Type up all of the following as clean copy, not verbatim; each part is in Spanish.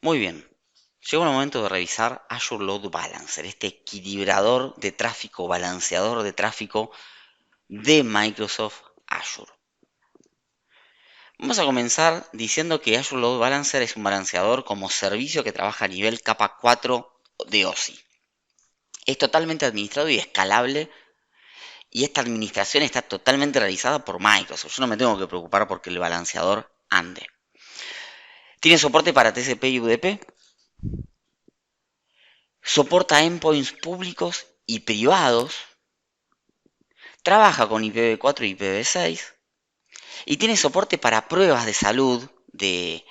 Muy bien. Llegó el momento de revisar Azure Load Balancer, este equilibrador de tráfico, balanceador de tráfico de Microsoft Azure. Vamos a comenzar diciendo que Azure Load Balancer es un balanceador como servicio que trabaja a nivel capa 4 de OSI. Es totalmente administrado y escalable y esta administración está totalmente realizada por Microsoft. Yo no me tengo que preocupar porque el balanceador ande. Tiene soporte para TCP y UDP, soporta endpoints públicos y privados, trabaja con IPv4 y IPv6 y tiene soporte para pruebas de salud de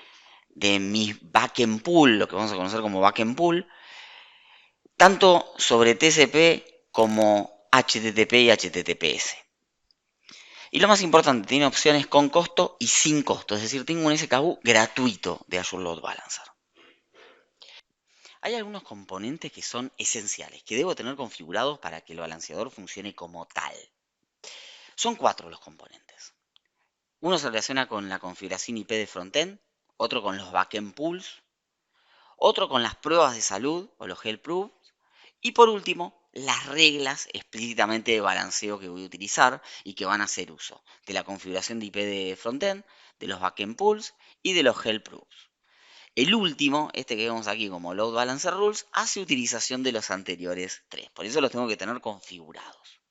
mi backend pool, lo que vamos a conocer como backend pool, tanto sobre TCP como HTTP y HTTPS. Y lo más importante, tiene opciones con costo y sin costo, es decir, tengo un SKU gratuito de Azure Load Balancer. Hay algunos componentes que son esenciales, que debo tener configurados para que el balanceador funcione como tal. Son 4 los componentes. Uno se relaciona con la configuración IP de frontend, otro con los backend pools, otro con las pruebas de salud o los health proofs, y por último, las reglas explícitamente de balanceo que voy a utilizar y que van a hacer uso de la configuración de IP de frontend, de los backend pools y de los health proofs. El último, este que vemos aquí como Load Balancer Rules, hace utilización de los anteriores tres. Por eso los tengo que tener configurados.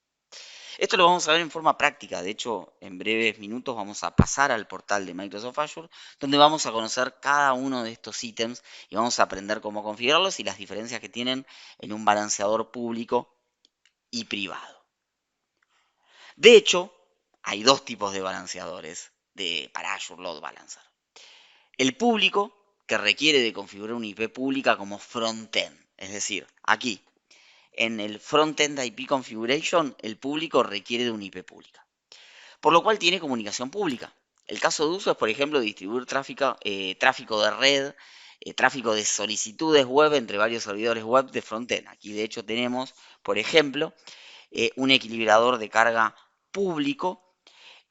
Esto lo vamos a ver en forma práctica. De hecho, en breves minutos vamos a pasar al portal de Microsoft Azure, donde vamos a conocer cada uno de estos ítems y vamos a aprender cómo configurarlos y las diferencias que tienen en un balanceador público y privado. De hecho, hay dos tipos de balanceadores para Azure Load Balancer. El público, que requiere de configurar una IP pública como frontend. Es decir, aquí, en el frontend IP configuration, el público requiere de una IP pública, por lo cual tiene comunicación pública. El caso de uso es, por ejemplo, distribuir tráfico de red, tráfico de solicitudes web entre varios servidores web de frontend. Aquí, de hecho, tenemos, por ejemplo, un equilibrador de carga público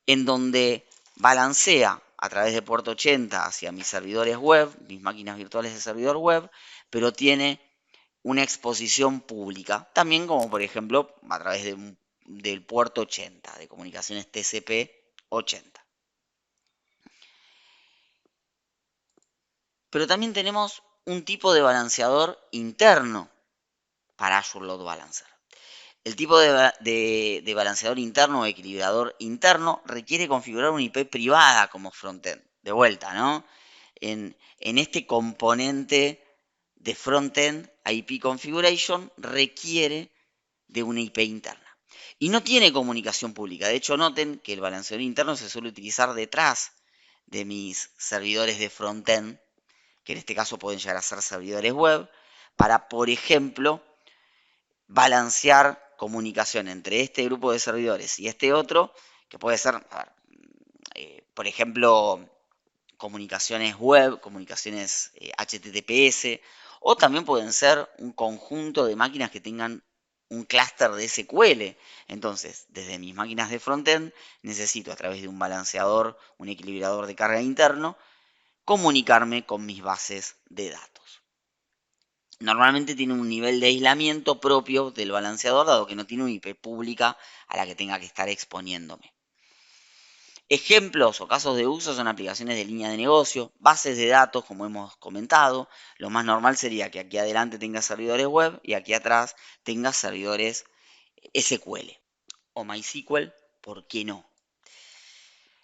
en donde balancea a través de puerto 80 hacia mis servidores web, mis máquinas virtuales de servidor web, pero tiene una exposición pública, también como por ejemplo a través del puerto 80, de comunicaciones TCP 80. Pero también tenemos un tipo de balanceador interno para Azure Load Balancer. El tipo de balanceador interno o equilibrador interno requiere configurar una IP privada como frontend. De vuelta, ¿no? En este componente de frontend, IP configuration requiere de una IP interna. Y no tiene comunicación pública. De hecho, noten que el balanceador interno se suele utilizar detrás de mis servidores de frontend, que en este caso pueden llegar a ser servidores web, para, por ejemplo, balancear comunicación entre este grupo de servidores y este otro, que puede ser, por ejemplo, comunicaciones web, comunicaciones HTTPS, o también pueden ser un conjunto de máquinas que tengan un clúster de SQL. Entonces, desde mis máquinas de frontend, necesito a través de un balanceador, un equilibrador de carga interno, comunicarme con mis bases de datos. Normalmente tiene un nivel de aislamiento propio del balanceador, dado que no tiene una IP pública a la que tenga que estar exponiéndome. Ejemplos o casos de uso son aplicaciones de línea de negocio, bases de datos, como hemos comentado. Lo más normal sería que aquí adelante tenga servidores web y aquí atrás tenga servidores SQL o MySQL, ¿por qué no?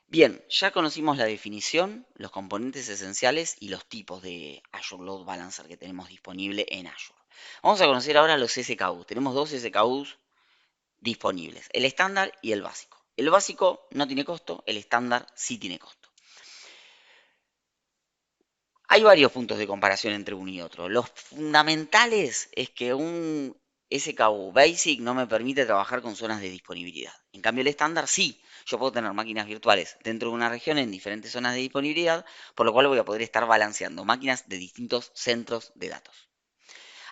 Bien, ya conocimos la definición, los componentes esenciales y los tipos de Azure Load Balancer que tenemos disponible en Azure. Vamos a conocer ahora los SKUs. Tenemos dos SKUs disponibles, el estándar y el básico. El básico no tiene costo, el estándar sí tiene costo. Hay varios puntos de comparación entre uno y otro. Los fundamentales es que un SKU Basic no me permite trabajar con zonas de disponibilidad. En cambio, el estándar sí. Yo puedo tener máquinas virtuales dentro de una región en diferentes zonas de disponibilidad, por lo cual voy a poder estar balanceando máquinas de distintos centros de datos.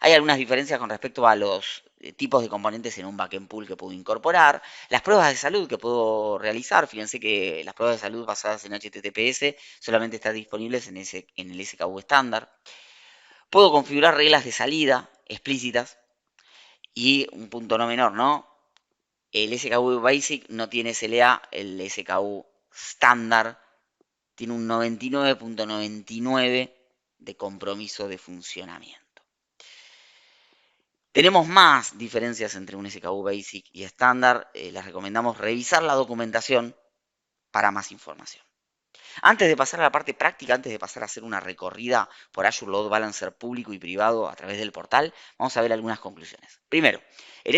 Hay algunas diferencias con respecto a los tipos de componentes en un backend pool que puedo incorporar, las pruebas de salud que puedo realizar. Fíjense que las pruebas de salud basadas en HTTPS solamente están disponibles en el SKU estándar. Puedo configurar reglas de salida explícitas y un punto no menor, ¿no? El SKU Basic no tiene SLA, el SKU estándar tiene un 99.99 de compromiso de funcionamiento. Tenemos más diferencias entre un SKU Basic y estándar. Les recomendamos revisar la documentación para más información. Antes de pasar a la parte práctica, antes de pasar a hacer una recorrida por Azure Load Balancer público y privado a través del portal, vamos a ver algunas conclusiones. Primero, el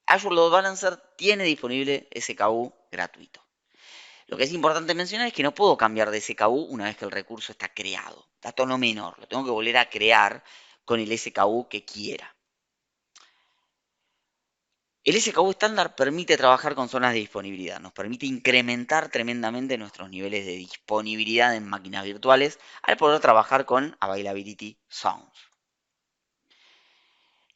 Azure Load Balancer tiene disponible SKU gratuito. Lo que es importante mencionar es que no puedo cambiar de SKU una vez que el recurso está creado. Dato no menor, lo tengo que volver a crear con el SKU que quiera. El SKU estándar permite trabajar con zonas de disponibilidad, nos permite incrementar tremendamente nuestros niveles de disponibilidad en máquinas virtuales al poder trabajar con Availability Zones.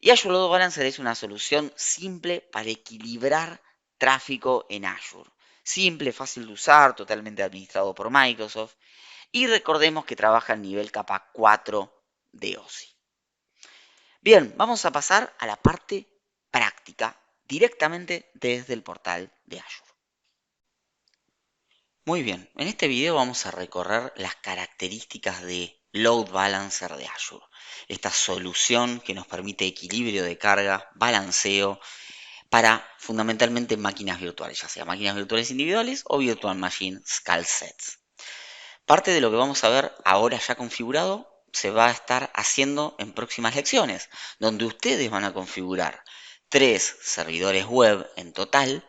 Y Azure Load Balancer es una solución simple para equilibrar tráfico en Azure. Simple, fácil de usar, totalmente administrado por Microsoft. Y recordemos que trabaja en nivel capa 4 de OSI. Bien, vamos a pasar a la parte práctica directamente desde el portal de Azure. Muy bien, en este video vamos a recorrer las características de Load Balancer de Azure. Esta solución que nos permite equilibrio de carga, balanceo, para fundamentalmente máquinas virtuales, ya sea máquinas virtuales individuales o Virtual Machine Scale Sets. Parte de lo que vamos a ver ahora ya configurado se va a estar haciendo en próximas lecciones, donde ustedes van a configurar 3 servidores web en total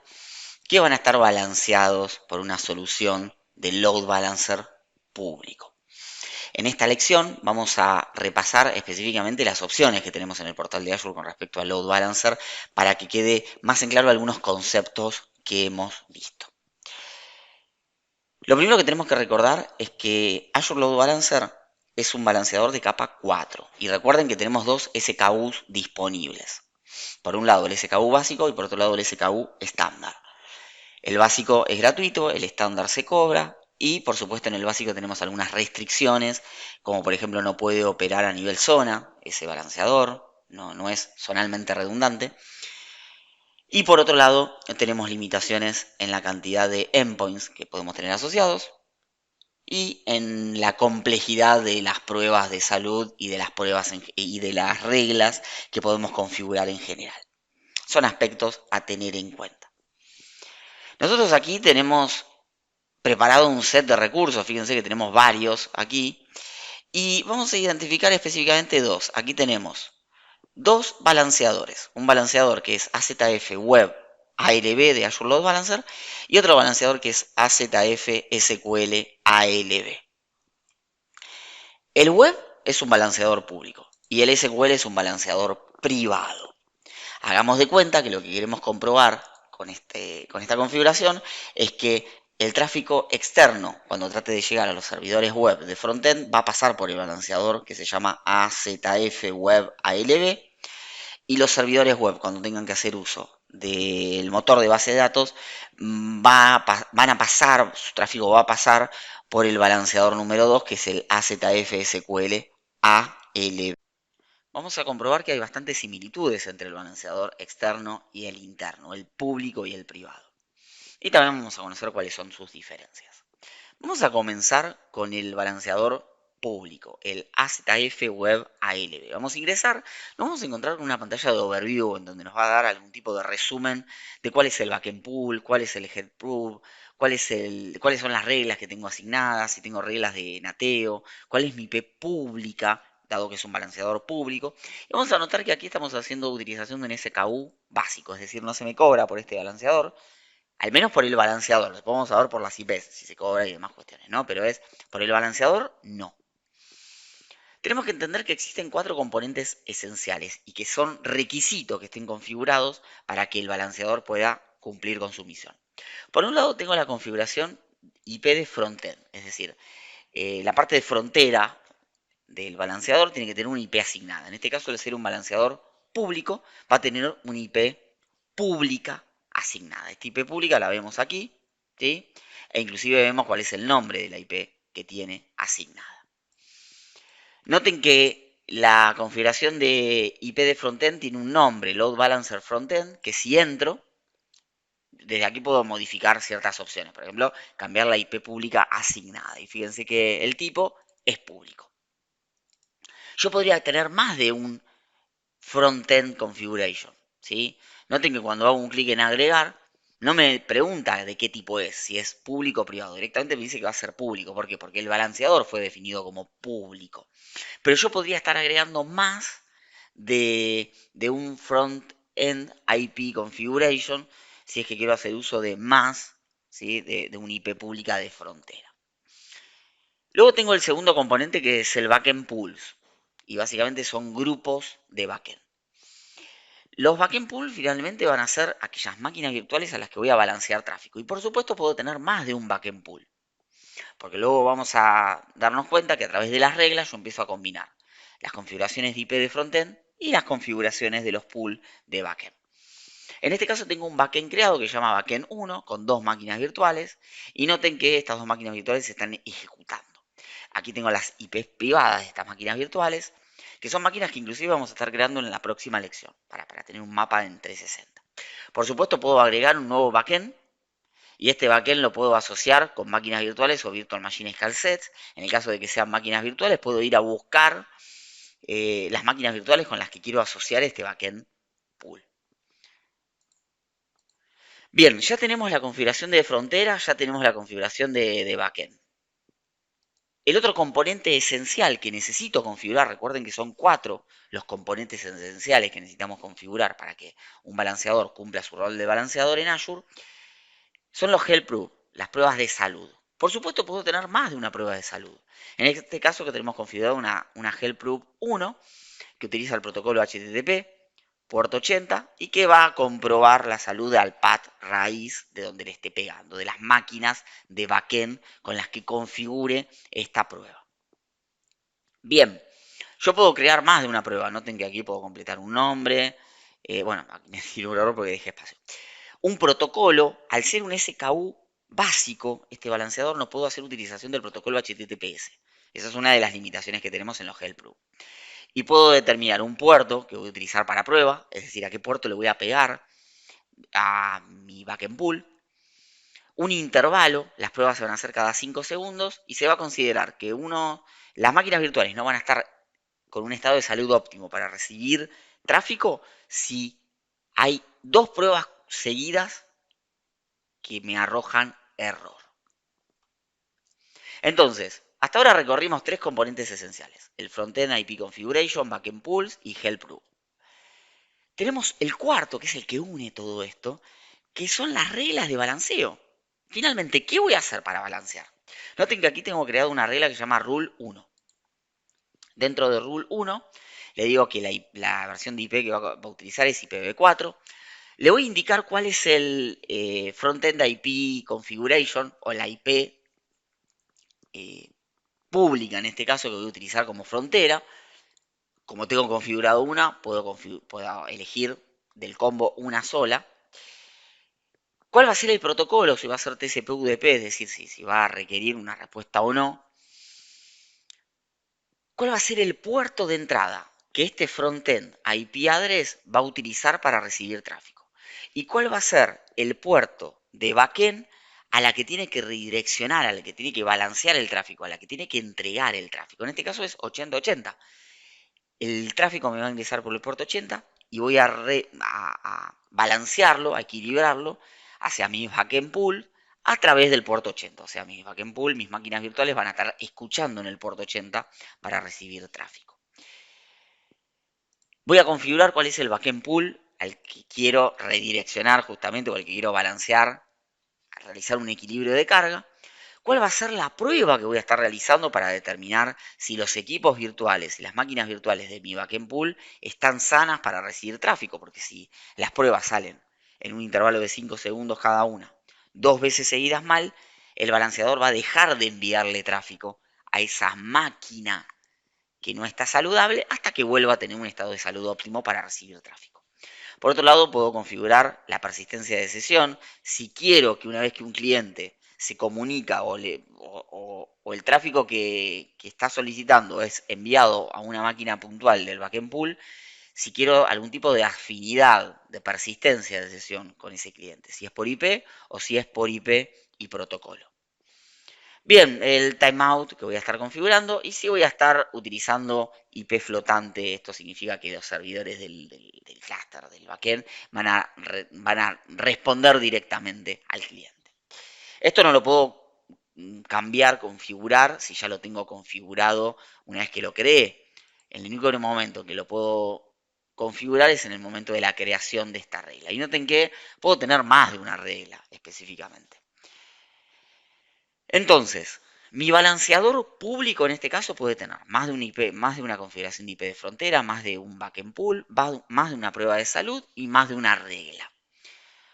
que van a estar balanceados por una solución de load balancer público. En esta lección vamos a repasar específicamente las opciones que tenemos en el portal de Azure con respecto al load balancer para que quede más en claro algunos conceptos que hemos visto. Lo primero que tenemos que recordar es que Azure Load Balancer es un balanceador de capa 4. Y recuerden que tenemos dos SKUs disponibles. Por un lado el SKU básico y por otro lado el SKU estándar. El básico es gratuito, el estándar se cobra y por supuesto en el básico tenemos algunas restricciones, como por ejemplo no puede operar a nivel zona ese balanceador, no es zonalmente redundante. Y por otro lado tenemos limitaciones en la cantidad de endpoints que podemos tener asociados y en la complejidad de las pruebas de salud y de las pruebas y de las reglas que podemos configurar en general. Son aspectos a tener en cuenta. Nosotros aquí tenemos preparado un set de recursos, fíjense que tenemos varios aquí, y vamos a identificar específicamente dos. Aquí tenemos dos balanceadores, un balanceador que es AZF Web ALB de Azure Load Balancer y otro balanceador que es AZF SQL ALB. El web es un balanceador público y el SQL es un balanceador privado. Hagamos de cuenta que lo que queremos comprobar con esta configuración es que el tráfico externo, cuando trate de llegar a los servidores web de frontend, va a pasar por el balanceador que se llama AZF Web ALB y los servidores web, cuando tengan que hacer uso del motor de base de datos, van a pasar, su tráfico va a pasar por el balanceador número 2, que es el AZF SQL ALB. Vamos a comprobar que hay bastantes similitudes entre el balanceador externo y el interno, el público y el privado. Y también vamos a conocer cuáles son sus diferencias. Vamos a comenzar con el balanceador público, el AZF Web ALB. Vamos a ingresar, nos vamos a encontrar con una pantalla de overview en donde nos va a dar algún tipo de resumen de cuál es el backend pool, cuál es el head pool, cuáles son las reglas que tengo asignadas, si tengo reglas de nateo, cuál es mi IP pública, dado que es un balanceador público. Y vamos a notar que aquí estamos haciendo utilización de un SKU básico, es decir, no se me cobra por este balanceador, al menos por el balanceador. Lo podemos saber por las IPs, si se cobra y demás cuestiones, ¿no? Pero es por el balanceador, no. Tenemos que entender que existen 4 componentes esenciales y que son requisitos que estén configurados para que el balanceador pueda cumplir con su misión. Por un lado tengo la configuración IP de frontend, es decir, la parte de frontera del balanceador tiene que tener una IP asignada. En este caso, al ser un balanceador público, va a tener una IP pública asignada. Esta IP pública la vemos aquí, ¿sí? E inclusive vemos cuál es el nombre de la IP que tiene asignada. Noten que la configuración de IP de frontend tiene un nombre, Load Balancer Frontend, que si entro, desde aquí puedo modificar ciertas opciones. Por ejemplo, cambiar la IP pública asignada. Y fíjense que el tipo es público. Yo podría tener más de un frontend configuration, ¿sí? Noten que cuando hago un clic en agregar, no me pregunta de qué tipo es, si es público o privado. Directamente me dice que va a ser público. ¿Por qué? Porque el balanceador fue definido como público. Pero yo podría estar agregando más de un front-end IP configuration si es que quiero hacer uso de más, ¿sí? de una IP pública de frontera. Luego tengo el segundo componente que es el backend pools. Y básicamente son grupos de backend. Los backend pools finalmente van a ser aquellas máquinas virtuales a las que voy a balancear tráfico. Y por supuesto puedo tener más de un backend pool. Porque luego vamos a darnos cuenta que a través de las reglas yo empiezo a combinar las configuraciones de IP de frontend y las configuraciones de los pools de backend. En este caso tengo un backend creado que se llama backend 1 con dos máquinas virtuales y noten que estas dos máquinas virtuales se están ejecutando. Aquí tengo las IPs privadas de estas máquinas virtuales, que son máquinas que inclusive vamos a estar creando en la próxima lección para tener un mapa en 360. Por supuesto puedo agregar un nuevo backend y este backend lo puedo asociar con máquinas virtuales o virtual machine scale sets. En el caso de que sean máquinas virtuales, puedo ir a buscar las máquinas virtuales con las que quiero asociar este backend pool. Bien, ya tenemos la configuración de frontera, ya tenemos la configuración de backend. El otro componente esencial que necesito configurar, recuerden que son 4 los componentes esenciales que necesitamos configurar para que un balanceador cumpla su rol de balanceador en Azure, son los health proof, las pruebas de salud. Por supuesto, puedo tener más de una prueba de salud. En este caso que tenemos configurado una health proof 1 que utiliza el protocolo HTTP, puerto 80, y que va a comprobar la salud al path raíz de donde le esté pegando, de las máquinas de backend con las que configure esta prueba. Bien, yo puedo crear más de una prueba. Noten que aquí puedo completar un nombre. Bueno, aquí me tiro un error porque dejé espacio. Un protocolo, al ser un SKU básico, este balanceador no puedo hacer utilización del protocolo HTTPS. Esa es una de las limitaciones que tenemos en los Hellproof. Y puedo determinar un puerto que voy a utilizar para prueba, es decir, a qué puerto le voy a pegar a mi backend pool. Un intervalo, las pruebas se van a hacer cada 5 segundos y se va a considerar que las máquinas virtuales no van a estar con un estado de salud óptimo para recibir tráfico si hay 2 pruebas seguidas que me arrojan error. Entonces, hasta ahora recorrimos 3 componentes esenciales: el frontend IP configuration, backend pools y health-proof. Tenemos el cuarto, que es el que une todo esto, que son las reglas de balanceo. Finalmente, ¿qué voy a hacer para balancear? Noten que aquí tengo creado una regla que se llama Rule 1. Dentro de Rule 1, le digo que la versión de IP que va a utilizar es IPv4. Le voy a indicar cuál es el frontend IP configuration o la IP pública, en este caso, que voy a utilizar como frontera. Como tengo configurado una, puedo elegir del combo una sola. ¿Cuál va a ser el protocolo? Si va a ser TCP/UDP, es decir, si va a requerir una respuesta o no. ¿Cuál va a ser el puerto de entrada que este frontend IP address va a utilizar para recibir tráfico? ¿Y cuál va a ser el puerto de backend a la que tiene que redireccionar, a la que tiene que balancear el tráfico, a la que tiene que entregar el tráfico? En este caso es 8080. El tráfico me va a ingresar por el puerto 80 y voy a balancearlo, a equilibrarlo hacia mi backend pool a través del puerto 80. O sea, mi backend pool, mis máquinas virtuales van a estar escuchando en el puerto 80 para recibir tráfico. Voy a configurar cuál es el backend pool al que quiero redireccionar justamente o al que quiero balancear, a realizar un equilibrio de carga. ¿Cuál va a ser la prueba que voy a estar realizando para determinar si los equipos virtuales y las máquinas virtuales de mi backend pool están sanas para recibir tráfico? Porque si las pruebas salen en un intervalo de 5 segundos cada una, 2 veces seguidas mal, el balanceador va a dejar de enviarle tráfico a esa máquina que no está saludable hasta que vuelva a tener un estado de salud óptimo para recibir tráfico. Por otro lado, puedo configurar la persistencia de sesión. Si quiero que una vez que un cliente se comunica o el tráfico que está solicitando es enviado a una máquina puntual del backend pool, si quiero algún tipo de afinidad, de persistencia de sesión con ese cliente, si es por IP o si es por IP y protocolo. Bien, el timeout que voy a estar configurando y si voy a estar utilizando IP flotante, esto significa que los servidores del cluster, del backend, van a responder directamente al cliente. Esto no lo puedo cambiar, configurar, si ya lo tengo configurado una vez que lo creé. El único momento que lo puedo configurar es en el momento de la creación de esta regla. Y noten que puedo tener más de una regla específicamente. Entonces, mi balanceador público en este caso puede tener más de un IP, más de una configuración de IP de frontera, más de un backend pool, más de una prueba de salud y más de una regla.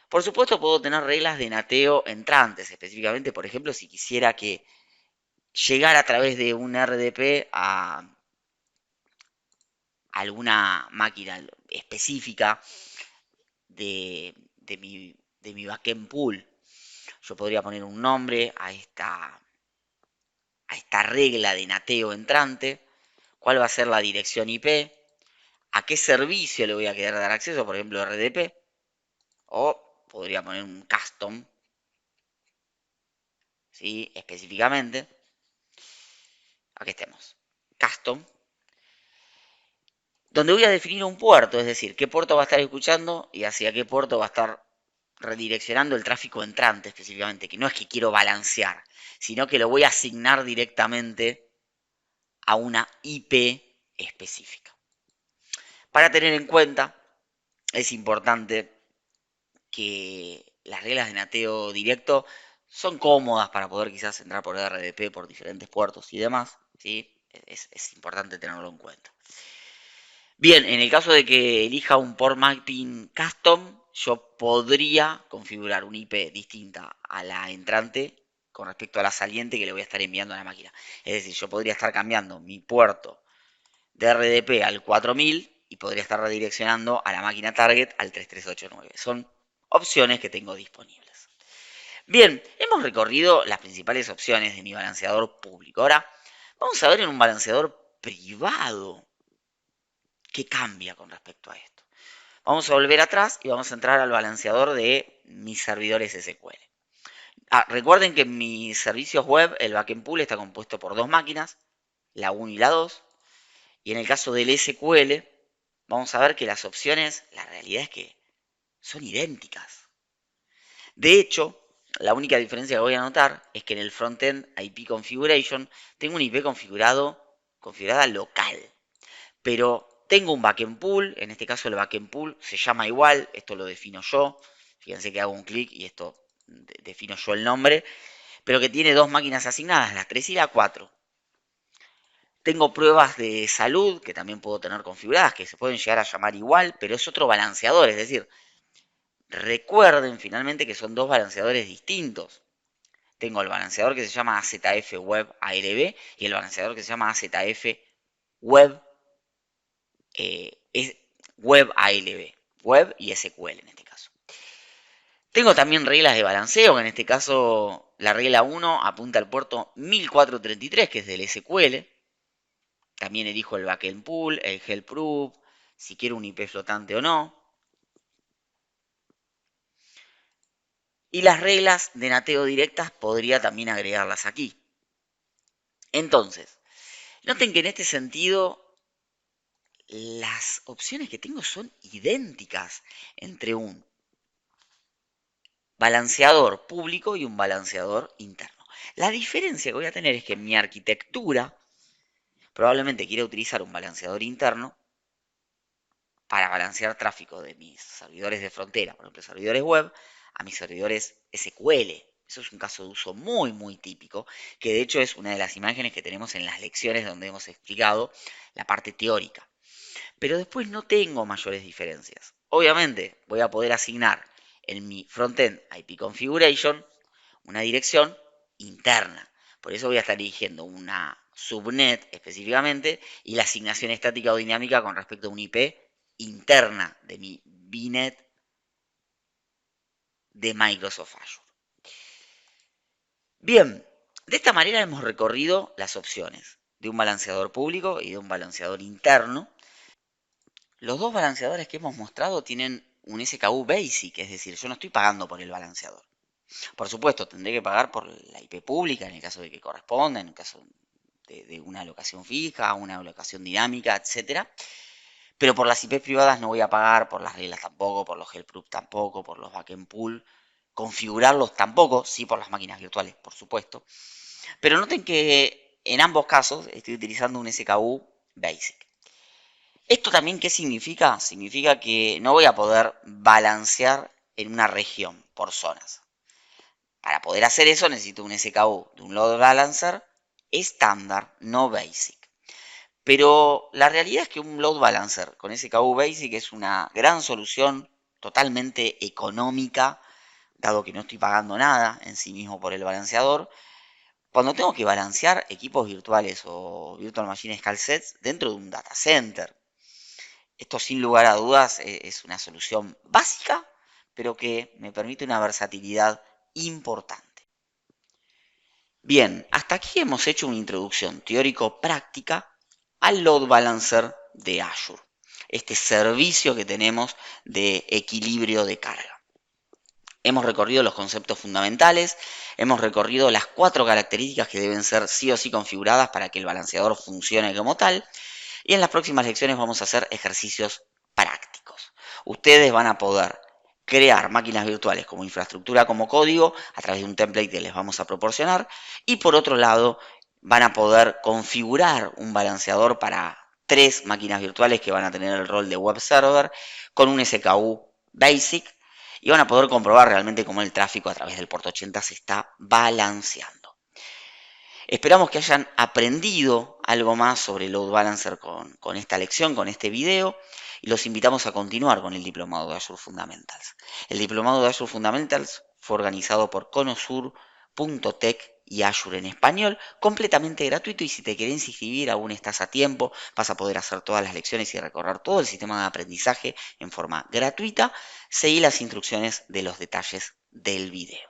Por supuesto, puedo tener reglas de nateo entrantes, específicamente, por ejemplo, si quisiera que llegara a través de un RDP a alguna máquina específica de mi backend pool. Yo podría poner un nombre a esta regla de nateo entrante, cuál va a ser la dirección IP, a qué servicio le voy a querer dar acceso, por ejemplo RDP, o podría poner un custom, ¿sí? Específicamente, aquí estemos, custom, donde voy a definir un puerto, es decir, qué puerto va a estar escuchando y hacia qué puerto va a estar redireccionando el tráfico entrante específicamente, que no es que quiero balancear, sino que lo voy a asignar directamente a una IP específica. Para tener en cuenta, es importante que las reglas de nateo directo son cómodas para poder quizás entrar por RDP por diferentes puertos y demás, ¿sí? Es importante tenerlo en cuenta. Bien, en el caso de que elija un port mapping custom, yo podría configurar una IP distinta a la entrante con respecto a la saliente que le voy a estar enviando a la máquina. Es decir, yo podría estar cambiando mi puerto de RDP al 4000 y podría estar redireccionando a la máquina target al 3389. Son opciones que tengo disponibles. Bien, hemos recorrido las principales opciones de mi balanceador público. Ahora, vamos a ver en un balanceador privado qué cambia con respecto a esto. Vamos a volver atrás y vamos a entrar al balanceador de mis servidores SQL. Recuerden que en mis servicios web el backend pool está compuesto por dos máquinas, la 1 y la 2. Y en el caso del SQL, vamos a ver que las opciones, la realidad es que son idénticas. De hecho, la única diferencia que voy a notar es que en el frontend IP configuration tengo un IP configurada local. Pero tengo un backend pool, en este caso el backend pool se llama igual, esto lo defino yo. Fíjense que hago un clic y esto defino yo el nombre, pero que tiene dos máquinas asignadas, la 3 y la 4. Tengo pruebas de salud que también puedo tener configuradas, que se pueden llegar a llamar igual, pero es otro balanceador, es decir, recuerden finalmente que son dos balanceadores distintos. Tengo el balanceador que se llama AZF Web ALB y el balanceador que se llama AZF Web, es Web ALB, Web y SQL en este caso. Tengo también reglas de balanceo, que en este caso la regla 1 apunta al puerto 1433, que es del SQL. También elijo el backend pool, el help proof, si quiero un IP flotante o no. Y las reglas de nateo directas podría también agregarlas aquí. Entonces, noten que en este sentido las opciones que tengo son idénticas entre un balanceador público y un balanceador interno. La diferencia que voy a tener es que en mi arquitectura probablemente quiera utilizar un balanceador interno para balancear tráfico de mis servidores de frontera, por ejemplo, servidores web, a mis servidores SQL. Eso es un caso de uso muy, muy típico, que de hecho es una de las imágenes que tenemos en las lecciones donde hemos explicado la parte teórica. Pero después no tengo mayores diferencias. Obviamente voy a poder asignar en mi frontend IP configuration una dirección interna. Por eso voy a estar eligiendo una subnet específicamente y la asignación estática o dinámica con respecto a un IP interna de mi VNet de Microsoft Azure. Bien, de esta manera hemos recorrido las opciones de un balanceador público y de un balanceador interno. Los dos balanceadores que hemos mostrado tienen un SKU Basic, es decir, yo no estoy pagando por el balanceador. Por supuesto, tendré que pagar por la IP pública en el caso de que corresponda, en el caso de una alocación fija, una alocación dinámica, etcétera. Pero por las IPs privadas no voy a pagar, por las reglas tampoco, por los Hellproof tampoco, por los backend pool, configurarlos tampoco, sí por las máquinas virtuales, por supuesto. Pero noten que en ambos casos estoy utilizando un SKU Basic. ¿Esto también qué significa? Significa que no voy a poder balancear en una región por zonas. Para poder hacer eso necesito un SKU de un load balancer estándar, no basic. Pero la realidad es que un load balancer con SKU basic es una gran solución totalmente económica, dado que no estoy pagando nada en sí mismo por el balanceador, cuando tengo que balancear equipos virtuales o virtual machine scale sets dentro de un data center. Esto sin lugar a dudas es una solución básica, pero que me permite una versatilidad importante. Bien, hasta aquí hemos hecho una introducción teórico-práctica al load balancer de Azure, este servicio que tenemos de equilibrio de carga. Hemos recorrido los conceptos fundamentales, hemos recorrido las 4 características que deben ser sí o sí configuradas para que el balanceador funcione como tal, y en las próximas lecciones vamos a hacer ejercicios prácticos. Ustedes van a poder crear máquinas virtuales como infraestructura, como código, a través de un template que les vamos a proporcionar, y por otro lado van a poder configurar un balanceador para 3 máquinas virtuales que van a tener el rol de web server con un SKU basic, y van a poder comprobar realmente cómo el tráfico a través del puerto 80 se está balanceando. Esperamos que hayan aprendido algo más sobre Load Balancer con esta lección, con este video, y los invitamos a continuar con el Diplomado de Azure Fundamentals. El Diplomado de Azure Fundamentals fue organizado por conosur.tech y Azure en español, completamente gratuito, y si te querés inscribir aún estás a tiempo, vas a poder hacer todas las lecciones y recorrer todo el sistema de aprendizaje en forma gratuita. Seguí las instrucciones de los detalles del video.